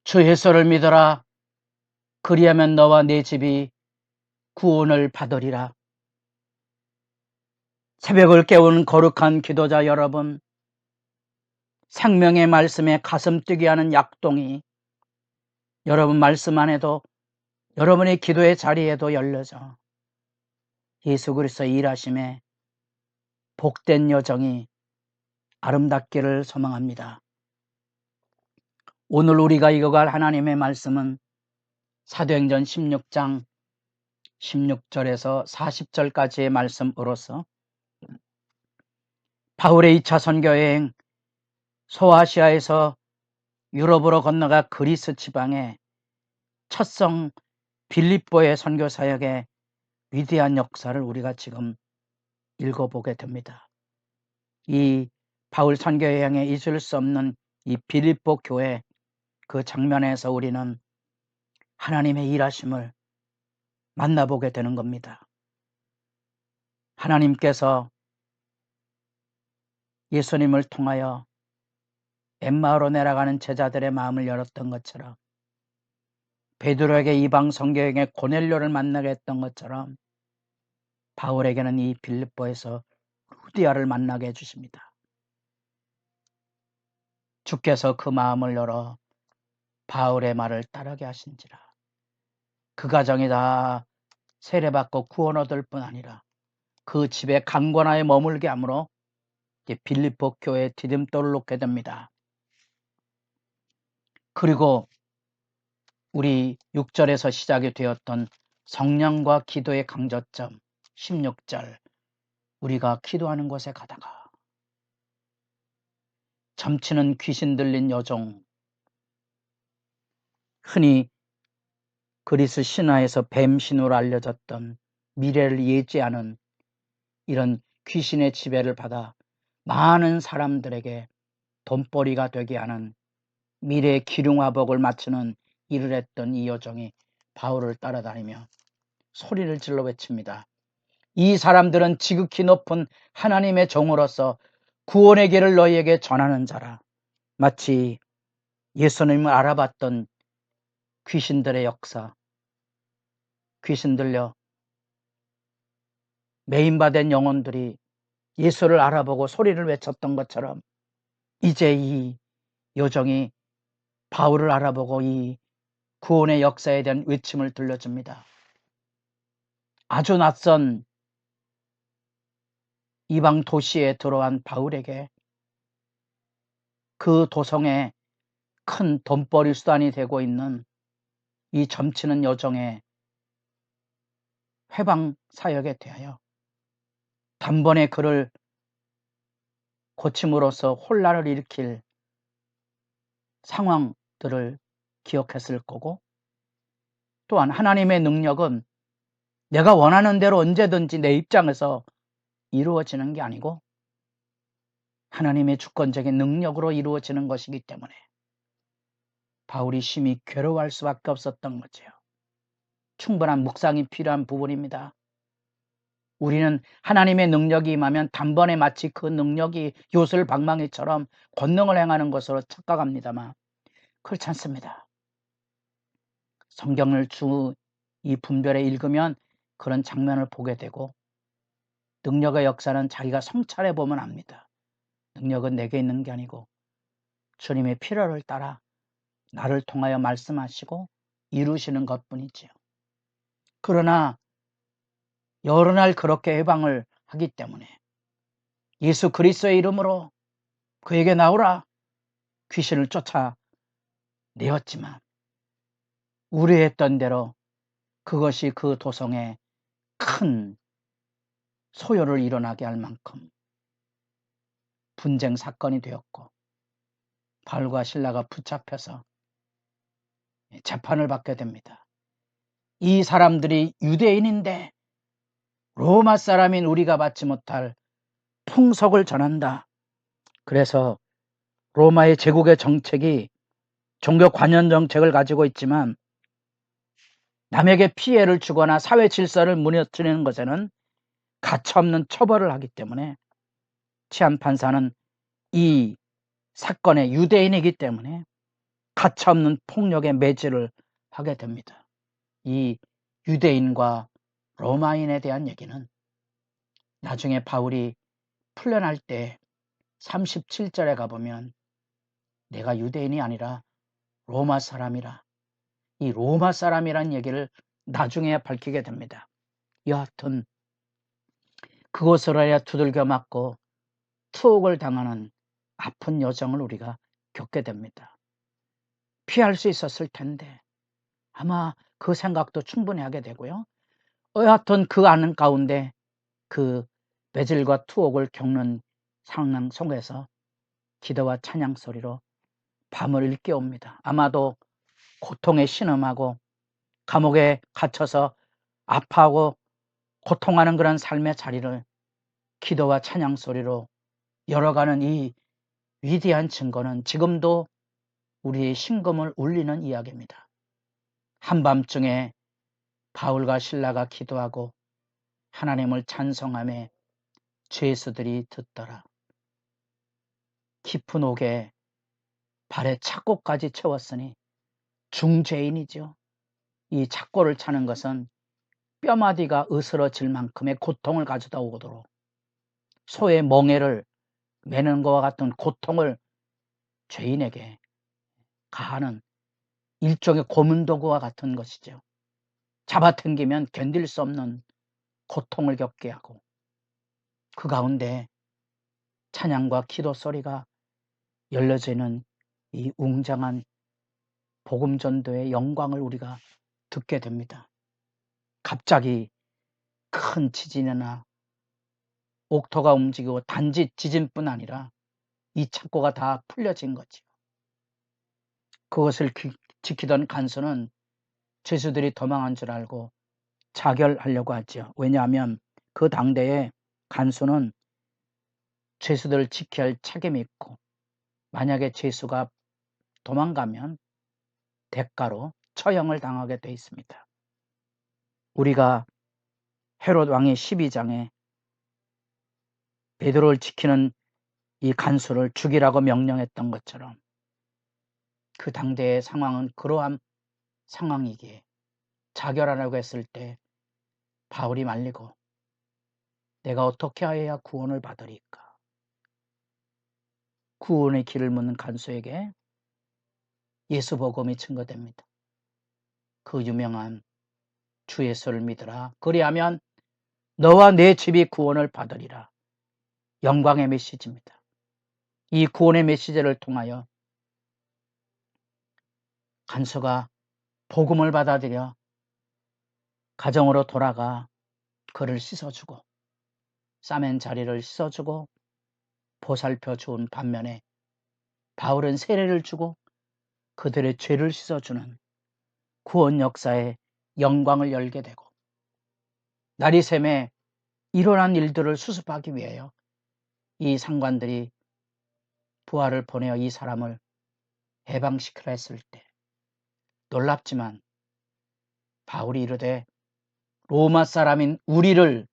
주 예수를 믿어라. 그리하면 너와 네 집이 구원을 받으리라. 새벽을 깨우는 거룩한 기도자 여러분, 생명의 말씀에 가슴 뛰게 하는 약동이 여러분 말씀 안에도, 여러분의 기도의 자리에도 열려져 예수 그리스도의 일하심에 복된 여정이 아름답기를 소망합니다. 오늘 우리가 읽어갈 하나님의 말씀은 사도행전 16장 16절에서 40절까지의 말씀으로서 바울의 2차 선교여행, 소아시아에서 유럽으로 건너가 그리스 지방의 첫성 빌립보의 선교 사역의 위대한 역사를 우리가 지금 읽어보게 됩니다. 이 바울 선교 여행에 잊을 수 없는 이 빌립보 교회, 그 장면에서 우리는 하나님의 일하심을 만나보게 되는 겁니다. 하나님께서 예수님을 통하여 엠마오로 내려가는 제자들의 마음을 열었던 것처럼, 베드로에게 이방 선교여행에 고넬료를 만나게 했던 것처럼 바울에게는 이 빌립보에서 루디아를 만나게 해주십니다. 주께서 그 마음을 열어 바울의 말을 따르게 하신지라. 그 가정이 다 세례받고 구원 얻을 뿐 아니라 그 집에 강권하에 머물게 하므로 빌립보 교회에 디딤돌을 놓게 됩니다. 그리고 우리 6절에서 시작이 되었던 성령과 기도의 강조점 16절, 우리가 기도하는 곳에 가다가 점치는 귀신 들린 여종, 흔히 그리스 신화에서 뱀 신으로 알려졌던 미래를 예지하는 이런 귀신의 지배를 받아 많은 사람들에게 돈벌이가 되게 하는 미래의 기륭화복을 맞추는 일을 했던 이 여종이 바울을 따라다니며 소리를 질러 외칩니다. 이 사람들은 지극히 높은 하나님의 종으로서 구원의 길을 너희에게 전하는 자라. 마치 예수님을 알아봤던 귀신들의 역사, 귀신 들려 매인받은 영혼들이 예수를 알아보고 소리를 외쳤던 것처럼 이제 이 여종이 바울을 알아보고 이 구원의 역사에 대한 외침을 들려줍니다. 아주 낯선 이방 도시에 들어간 바울에게 그 도성에 큰 돈벌이 수단이 되고 있는 이 점치는 여종의 회방 사역에 대하여 단번에 그를 고침으로써 혼란을 일으킬 상황들을 기억했을 거고, 또한 하나님의 능력은 내가 원하는 대로 언제든지 내 입장에서 이루어지는 게 아니고 하나님의 주권적인 능력으로 이루어지는 것이기 때문에 바울이 심히 괴로워할 수밖에 없었던 거죠. 충분한 묵상이 필요한 부분입니다. 우리는 하나님의 능력이 임하면 단번에 마치 그 능력이 요술방망이처럼 권능을 행하는 것으로 착각합니다만 그렇지 않습니다. 성경을 이 분별에 읽으면 그런 장면을 보게 되고, 능력의 역사는 자기가 성찰해 보면 압니다. 능력은 내게 있는 게 아니고 주님의 필요를 따라 나를 통하여 말씀하시고 이루시는 것뿐이지요. 그러나 여러 날 그렇게 해방을 하기 때문에 예수 그리스도의 이름으로 그에게 나오라 귀신을 쫓아내었지만 우려했던 대로 그것이 그 도성에 큰 소요를 일어나게 할 만큼 분쟁 사건이 되었고, 바울과 실라가 붙잡혀서 재판을 받게 됩니다. 이 사람들이 유대인인데 로마 사람인 우리가 받지 못할 풍속을 전한다. 그래서 로마의 제국의 정책이 종교 관련 정책을 가지고 있지만 남에게 피해를 주거나 사회 질서를 무너뜨리는 것에는 가차없는 처벌을 하기 때문에 치안 판사는 이 사건의 유대인이기 때문에 가차없는 폭력의 매질을 하게 됩니다. 이 유대인과 로마인에 대한 얘기는 나중에 바울이 풀려날 때 37절에 가보면 내가 유대인이 아니라 로마 사람이라, 이 로마 사람이란 얘기를 나중에 밝히게 됩니다. 여하튼 그곳을 하여 두들겨 맞고 투옥을 당하는 아픈 여정을 우리가 겪게 됩니다. 피할 수 있었을 텐데 아마 그 생각도 충분히 하게 되고요. 여하튼 그 아는 가운데 그 매질과 투옥을 겪는 상황 속에서 기도와 찬양 소리로 밤을 일깨웁니다. 아마도 고통에 신음하고 감옥에 갇혀서 아파하고 고통하는 그런 삶의 자리를 기도와 찬양 소리로 열어가는 이 위대한 증거는 지금도 우리의 심금을 울리는 이야기입니다. 한밤중에 바울과 실라가 기도하고 하나님을 찬송하며 죄수들이 듣더라. 깊은 옥에 발에 착고까지 채웠으니 중죄인이죠. 이 착고를 차는 것은 뼈마디가 으스러질 만큼의 고통을 가져다 오도록 소의 멍에를 매는 것과 같은 고통을 죄인에게 가하는 일종의 고문도구와 같은 것이죠. 잡아당기면 견딜 수 없는 고통을 겪게 하고 그 가운데 찬양과 기도 소리가 열려지는 이 웅장한 복음전도의 영광을 우리가 듣게 됩니다. 갑자기 큰 지진이나 옥토가 움직이고 단지 지진뿐 아니라 이 창고가 다 풀려진 거지요. 그것을 지키던 간수는 죄수들이 도망한 줄 알고 자결하려고 하죠. 왜냐하면 그 당대에 간수는 죄수들을 지켜야 할 책임이 있고 만약에 죄수가 도망가면 대가로 처형을 당하게 돼 있습니다. 우리가 헤롯 왕의 12장에 베드로를 지키는 이 간수를 죽이라고 명령했던 것처럼 그 당대의 상황은 그러한 상황이기에 자결하라고 했을 때 바울이 말리고 내가 어떻게 하여야 구원을 받으리까? 구원의 길을 묻는 간수에게 예수 복음이 증거됩니다. 그 유명한 주 예수를 믿으라. 그리하면 너와 내 집이 구원을 받으리라. 영광의 메시지입니다. 이 구원의 메시지를 통하여 간수가 복음을 받아들여 가정으로 돌아가 그를 씻어주고 싸맨 자리를 씻어주고 보살펴 주은 반면에 바울은 세례를 주고 그들의 죄를 씻어주는 구원 역사의 영광을 열게 되고 날이 샘에 일어난 일들을 수습하기 위하여 이 상관들이 부하를 보내어 이 사람을 해방시키라 했을 때 놀랍지만 바울이 이르되 로마 사람인 우리를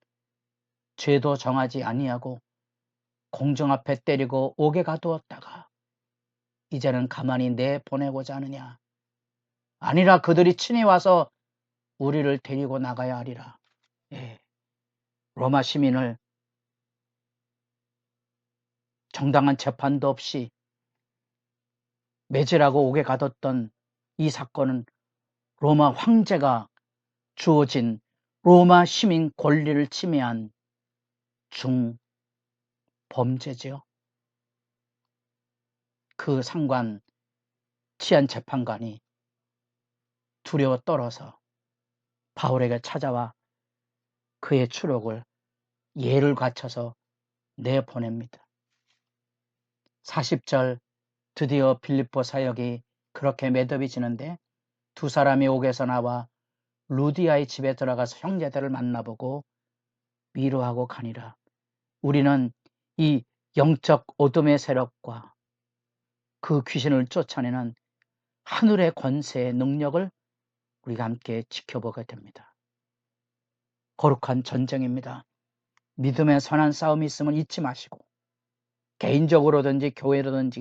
죄도 정하지 아니하고 공정 앞에 때리고 옥에 가두었다가 이제는 가만히 내보내고자 하느냐. 아니라 그들이 친히 와서 우리를 데리고 나가야 하리라. 예. 로마 시민을 정당한 재판도 없이 매질하고 옥에 가뒀던 이 사건은 로마 황제가 주어진 로마 시민 권리를 침해한 중범죄죠. 그 상관 치안 재판관이 두려워 떨어서 바울에게 찾아와 그의 추록을 예를 갖춰서 내보냅니다. 40절 드디어 빌립보 사역이 그렇게 매듭이 지는데 두 사람이 옥에서 나와 루디아의 집에 들어가서 형제들을 만나보고 위로하고 가니라. 우리는 이 영적 어둠의 세력과 그 귀신을 쫓아내는 하늘의 권세의 능력을 우리가 함께 지켜보게 됩니다. 거룩한 전쟁입니다. 믿음의 선한 싸움이 있음을 잊지 마시고 개인적으로든지 교회로든지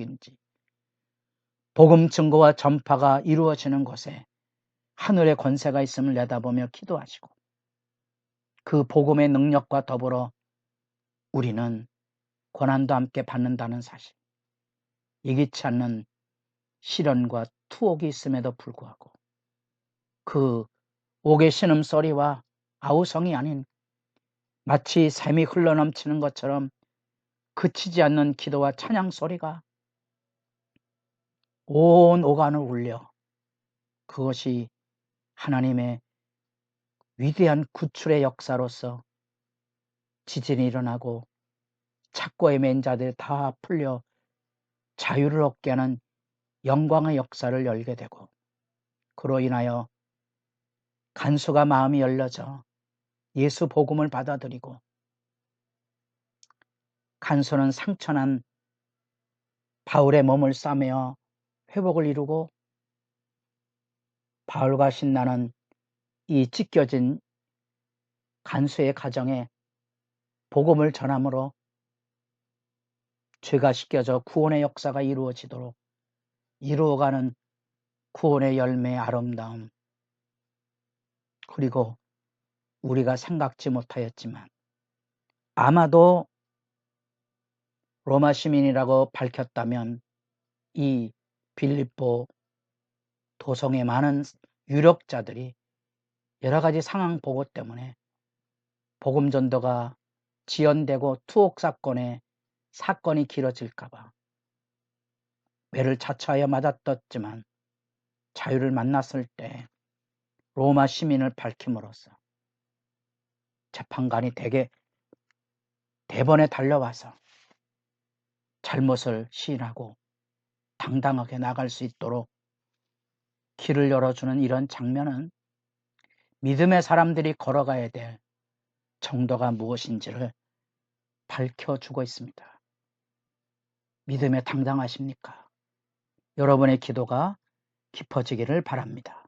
복음 증거와 전파가 이루어지는 곳에 하늘의 권세가 있음을 내다보며 기도하시고 그 복음의 능력과 더불어 우리는 고난도 함께 받는다는 사실, 예기치 않는 시련과 투옥이 있음에도 불구하고 그 옥의 신음소리와 아우성이 아닌 마치 샘이 흘러넘치는 것처럼 그치지 않는 기도와 찬양 소리가 온 오간을 울려 그것이 하나님의 위대한 구출의 역사로서 지진이 일어나고 착고에 맨 자들이 다 풀려 자유를 얻게 하는 영광의 역사를 열게 되고 그로 인하여 간수가 마음이 열려져 예수 복음을 받아들이고 간수는 상처난 바울의 몸을 싸매어 회복을 이루고 바울과 신나는 이 찢겨진 간수의 가정에 복음을 전함으로 죄가 씻겨져 구원의 역사가 이루어지도록 이루어가는 구원의 열매의 아름다움, 그리고 우리가 생각지 못하였지만 아마도 로마 시민이라고 밝혔다면 이 빌립보 도성의 많은 유력자들이 여러 가지 상황 보고 때문에 복음 전도가 지연되고 투옥 사건이 길어질까봐 매를 자처하여 맞아떴지만 자유를 만났을 때 로마 시민을 밝힘으로써 재판관이 대번에 달려와서 잘못을 시인하고 당당하게 나갈 수 있도록 길을 열어주는 이런 장면은 믿음의 사람들이 걸어가야 될 정도가 무엇인지를 밝혀주고 있습니다. 믿음에 당당하십니까? 여러분의 기도가 깊어지기를 바랍니다.